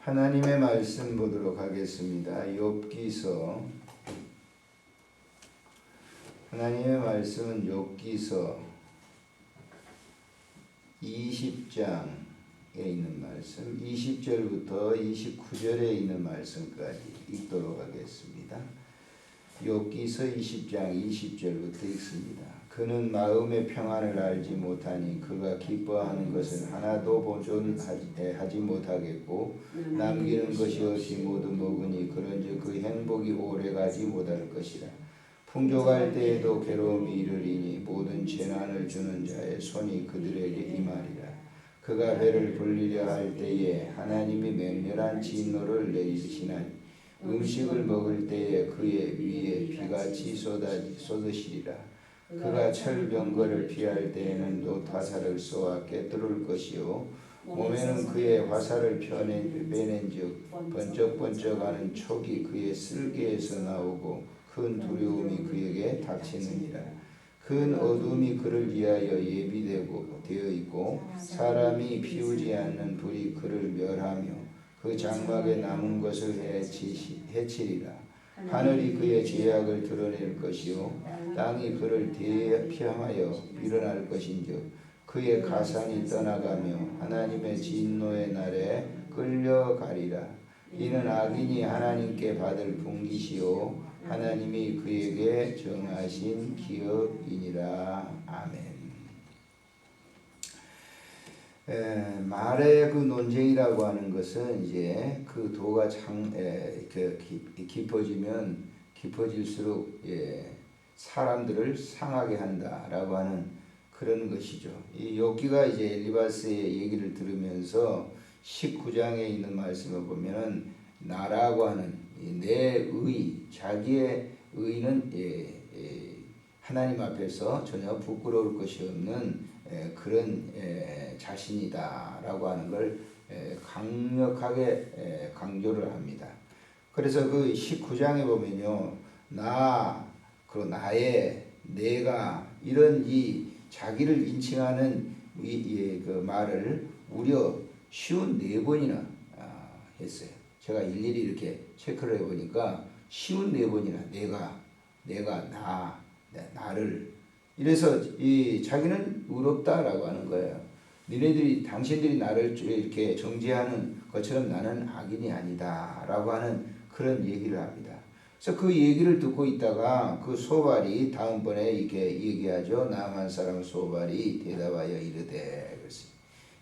하나님의 말씀 보도록 하겠습니다. 욥기서 하나님의 말씀은 욥기서 20장에 있는 말씀 20절부터 29절에 있는 말씀까지 읽도록 하겠습니다. 욥기서 20장 20절부터 읽습니다. 그는 마음의 평안을 알지 못하니 그가 기뻐하는 것은 하나도 보존하지 못하겠고 남기는 것이 없이 모두 먹으니 그런즉 그 행복이 오래가지 못할 것이라. 풍족할 때에도 괴로움이 이르리니 모든 재난을 주는 자의 손이 그들에게 임하리라. 그가 배를 불리려 할 때에 하나님이 맹렬한 진노를 내리시나니 음식을 먹을 때에 그의 위에 비같이 쏟으시리라. 그가 철병거를 피할 때에는 놋화살을 쏘아 꿰뚫을 것이요 몸에는 그의 화살을 빼낸즉 번쩍번쩍하는 촉이 그의 쓸개에서 나오고 큰 두려움이 그에게 닥치느니라. 큰 어둠이 그를 위하여 되어 있고 사람이 피우지 않는 불이 그를 멸하며 그 장막에 남은 것을 해치리라. 하늘이 그의 죄악을 드러낼 것이요 땅이 그를 대피하여 일어날 것인즉 그의 가산이 떠나가며 하나님의 진노의 날에 끌려가리라. 이는 악인이 하나님께 받을 분깃이요 하나님이 그에게 정하신 기업이니라. 아멘. 말의 그 논쟁이라고 하는 것은 이제 그 도가 깊어지면 깊어질수록 사람들을 상하게 한다라고 하는 그런 것이죠. 이 욥기가 이제 엘리바스의 얘기를 들으면서 19장에 있는 말씀을 보면은 나라고 하는 내 의, 자기의 의는 하나님 앞에서 전혀 부끄러울 것이 없는 그런 자신이다라고 하는 걸 강력하게 강조를 합니다. 그래서 그 19장에 보면요, 그리고 나의, 내가 이런 이 자기를 인칭하는 그 말을 무려 54번이나 했어요. 제가 일일이 이렇게 체크를 해보니까 54번이나 내가 나를 이래서 자기는 의롭다라고 하는 거예요. 당신들이 나를 이렇게 정죄하는 것처럼 나는 악인이 아니다라고 하는 그런 얘기를 합니다. 그래서 그 얘기를 듣고 있다가 그 소발이 다음번에 이렇게 얘기하죠. 나만 사람 소발이 대답하여 이르되 그랬어요.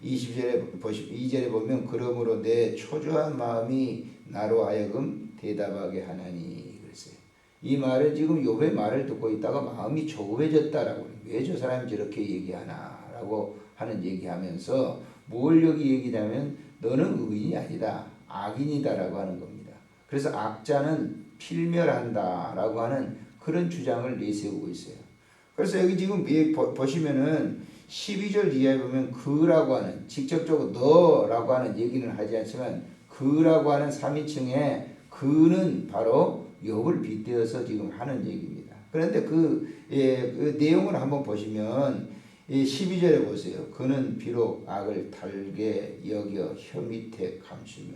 2절에 보면 그러므로 내 초조한 마음이 나로 하여금 대답하게 하나니 그랬어요. 이 말은 지금 욥의 말을 듣고 있다가 마음이 조급해졌다라고, 왜 저 사람이 저렇게 얘기하나라고 하는 얘기하면서 뭘 여기 얘기냐면 너는 의인이 아니다, 악인이다라고 하는 겁니다. 그래서 악자는 필멸한다라고 하는 그런 주장을 내세우고 있어요. 그래서 여기 지금 보시면은 12절 이하에 보면 그라고 하는, 직접적으로 너라고 하는 얘기는 하지 않지만 그라고 하는 3인칭의 그는 바로 욥을 빗대어서 지금 하는 얘기입니다. 그런데 그 내용을 한번 보시면 12절에 보세요. 그는 비록 악을 달게 여겨 혀 밑에 감추며,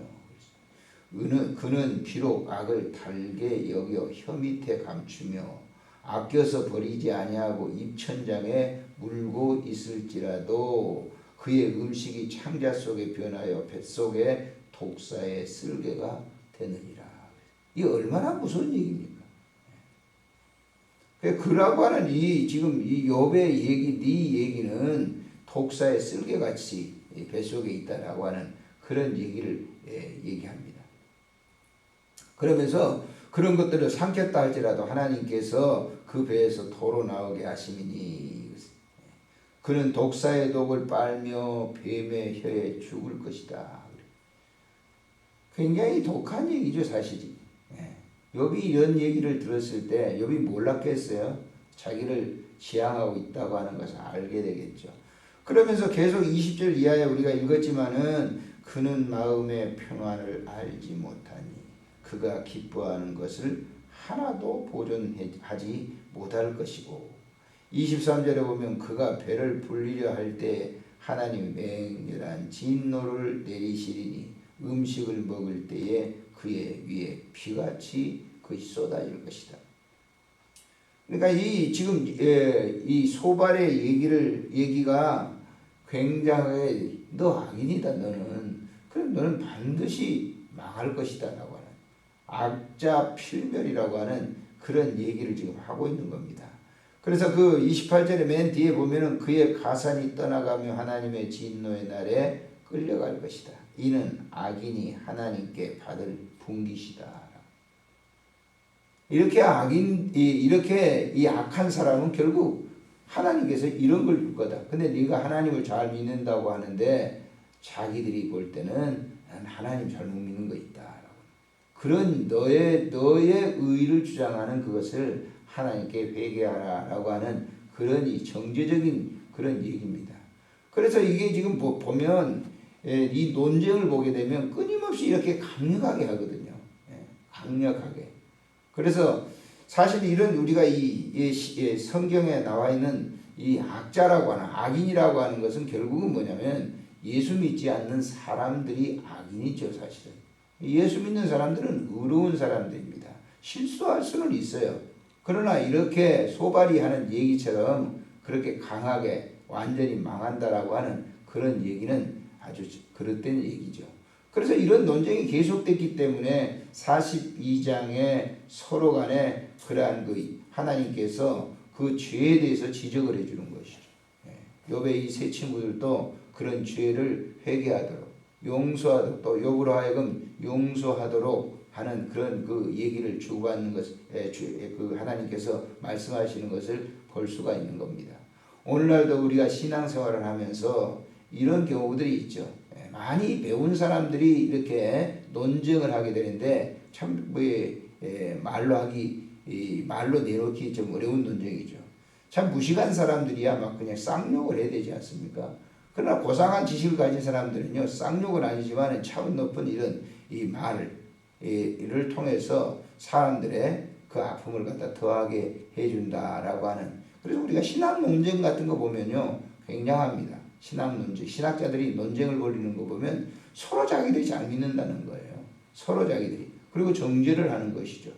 그는 비록 악을 달게 여겨 혀 밑에 감추며 아껴서 버리지 아니하고 입천장에 물고 있을지라도 그의 음식이 창자 속에 변하여 뱃속에 독사의 쓸개가 되느니라. 이게 얼마나 무서운 얘기입니까? 그라고 하는 지금 이 욥의 얘기, 네 얘기는 독사의 쓸개같이 뱃속에 있다라고 하는 그런 얘기를 얘기합니다. 그러면서 그런 것들을 삼켰다 할지라도 하나님께서 그 배에서 도로 나오게 하심이니 그는 독사의 독을 빨며 뱀의 혀에 죽을 것이다. 굉장히 독한 얘기죠, 사실이. 욥이 이런 얘기를 들었을 때 욥이 몰랐겠어요? 자기를 지향하고 있다고 하는 것을 알게 되겠죠. 그러면서 계속 20절 이하에 우리가 읽었지만은 그는 마음의 평안을 알지 못하니 그가 기뻐하는 것을 하나도 보존하지 못할 것이고 23절에 보면 그가 배를 불리려 할 때 하나님 맹렬한 진노를 내리시리니 음식을 먹을 때에 그의 위에 비같이 그것이 쏟아질 것이다. 그러니까 이 지금 이 소발의 얘기가 굉장히 너 악인이다 너는. 그럼 너는 반드시 망할 것이다라고 하는 악자 필멸이라고 하는 그런 얘기를 지금 하고 있는 겁니다. 그래서 그 28절의 맨 뒤에 보면은 그의 가산이 떠나가며 하나님의 진노의 날에 끌려갈 것이다. 이는 악인이 하나님께 받을 분깃이다. 이렇게 이렇게 이 악한 사람은 결국 하나님께서 이런 걸 줄 거다. 근데 네가 하나님을 잘 믿는다고 하는데 자기들이 볼 때는 난 하나님 잘못 믿는 거 있다. 그런 너의 의를 주장하는 그것을 하나님께 회개하라라고 하는 그런 이 정죄적인 그런 얘기입니다. 그래서 이게 지금 보면 이 논쟁을 보게 되면 끊임없이 이렇게 강력하게 하거든요. 강력하게. 그래서 사실 이런 우리가 이 성경에 나와 있는 이 악자라고 하는 악인이라고 하는 것은 결국은 뭐냐면 예수 믿지 않는 사람들이 악인이죠, 사실은. 예수 믿는 사람들은 의로운 사람들입니다. 실수할 수는 있어요. 그러나 이렇게 소발이 하는 얘기처럼 그렇게 강하게 완전히 망한다라고 하는 그런 얘기는 아주 그릇된 얘기죠. 그래서 이런 논쟁이 계속됐기 때문에 42장에 서로 간에 그러한 그 하나님께서 그 죄에 대해서 지적을 해주는 것이죠. 욥의 이 세 친구들도 그런 죄를 회개하도록 용서하도록 또 욥으로 하여금 용서하도록 하는 그런 그 얘기를 주고받는 것, 그 하나님께서 말씀하시는 것을 볼 수가 있는 겁니다. 오늘날도 우리가 신앙생활을 하면서 이런 경우들이 있죠. 많이 배운 사람들이 이렇게 논쟁을 하게 되는데 참 말로 내놓기 좀 어려운 논쟁이죠. 참 무식한 사람들이야 막 그냥 쌍욕을 해야 되지 않습니까? 그러나 고상한 지식을 가진 사람들은요, 쌍욕은 아니지만 차원 높은 이런 이 말을 통해서 사람들의 그 아픔을 갖다 더하게 해준다라고 하는. 그래서 우리가 신학 논쟁 같은 거 보면요, 굉장합니다. 신학 논쟁, 신학자들이 논쟁을 벌이는 거 보면 서로 자기들이 잘 믿는다는 거예요. 서로 자기들이. 그리고 정죄를 하는 것이죠.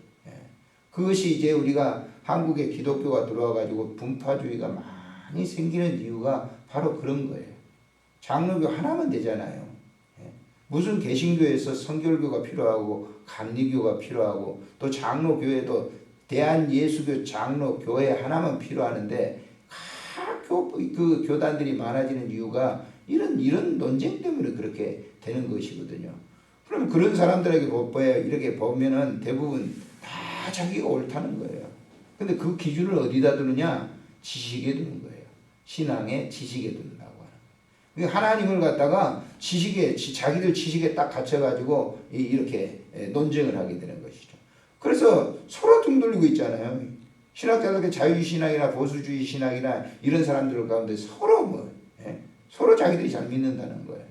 그것이 이제 우리가 한국에 기독교가 들어와가지고 분파주의가 많이 생기는 이유가 바로 그런 거예요. 장로교 하나면 되잖아요. 무슨 개신교에서 성결교가 필요하고 감리교가 필요하고 또 장로교회도 대한예수교 장로교회 하나만 필요하는데 각 그 교단들이 많아지는 이유가 이런 논쟁 때문에 그렇게 되는 것이거든요. 그럼 그런 사람들에게 이렇게 보면은 대부분 다 자기가 옳다는 거예요. 근데 그 기준을 어디다 두느냐? 지식에 두는 거예요. 신앙의 지식에 둔다고 하는 거예요. 하나님을 갖다가 자기들 지식에 딱 갇혀가지고 이렇게 논쟁을 하게 되는 것이죠. 그래서 서로 등 돌리고 있잖아요. 신학자들의 자유신학이나 보수주의 신학이나 이런 사람들 가운데 서로 자기들이 잘 믿는다는 거예요.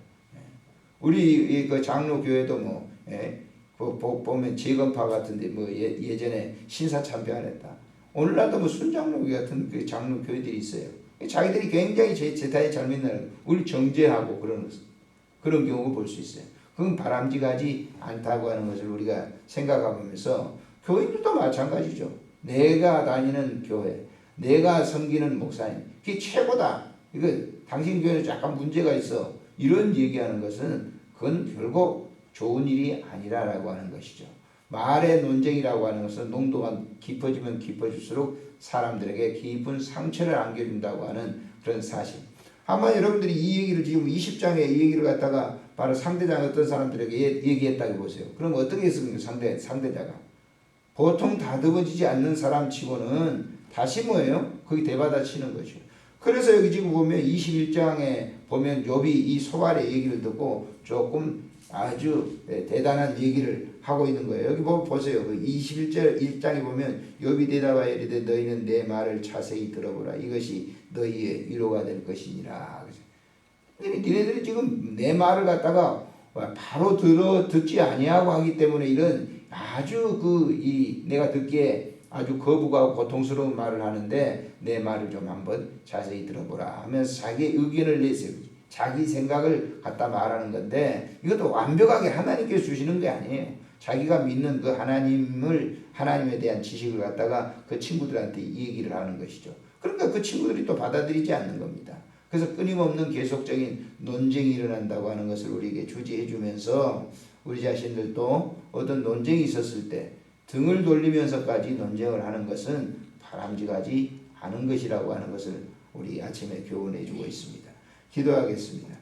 우리 그 장로교회도 보면 재건파 같은데 예전에 신사참배하랬다. 오늘날도 순장로교 같은 그 장로교회들이 있어요. 자기들이 굉장히 대단히 잘 믿는 우리 정죄하고 그런 경우를 볼 수 있어요. 그건 바람직하지 않다고 하는 것을 우리가 생각해보면서 교인들도 마찬가지죠. 내가 다니는 교회, 내가 섬기는 목사님, 그게 최고다. 이거 당신 교회는 약간 문제가 있어. 이런 얘기하는 것은 그건 결국 좋은 일이 아니라라고 하는 것이죠. 말의 논쟁이라고 하는 것은 농도가 깊어지면 깊어질수록 사람들에게 깊은 상처를 안겨준다고 하는 그런 사실. 아마 여러분들이 이 얘기를 지금 20장에 이 얘기를 갖다가 바로 상대장 어떤 사람들에게 얘기했다고 보세요. 그럼 어떻게 했습니까? 상대자가. 보통 다듬어지지 않는 사람 치고는 다시 뭐예요? 거기 대받아 치는 거죠. 그래서 여기 지금 보면 21장에 보면 욥이 이 소발의 얘기를 듣고 조금 아주 대단한 얘기를 하고 있는 거예요. 여기 보세요. 21절 1장에 보면 욥이 대답하여 이르되 너희는 내 말을 자세히 들어보라. 이것이 너희의 위로가 될 것이니라. 니네들이 지금 내 말을 갖다가 바로 듣지 아니하고 하기 때문에 이런 아주 내가 듣기에 아주 거부가고 고통스러운 말을 하는데 내 말을 좀 한번 자세히 들어보라 하면서 자기의 의견을 내세우지. 자기 생각을 갖다 말하는 건데 이것도 완벽하게 하나님께서 주시는 게 아니에요. 자기가 믿는 그 하나님에 대한 지식을 갖다가 그 친구들한테 얘기를 하는 것이죠. 그러니까 그 친구들이 또 받아들이지 않는 겁니다. 그래서 끊임없는 계속적인 논쟁이 일어난다고 하는 것을 우리에게 주지해 주면서 우리 자신들도 어떤 논쟁이 있었을 때 등을 돌리면서까지 논쟁을 하는 것은 바람직하지 않은 것이라고 하는 것을 우리 아침에 교훈해 주고 있습니다. 기도하겠습니다.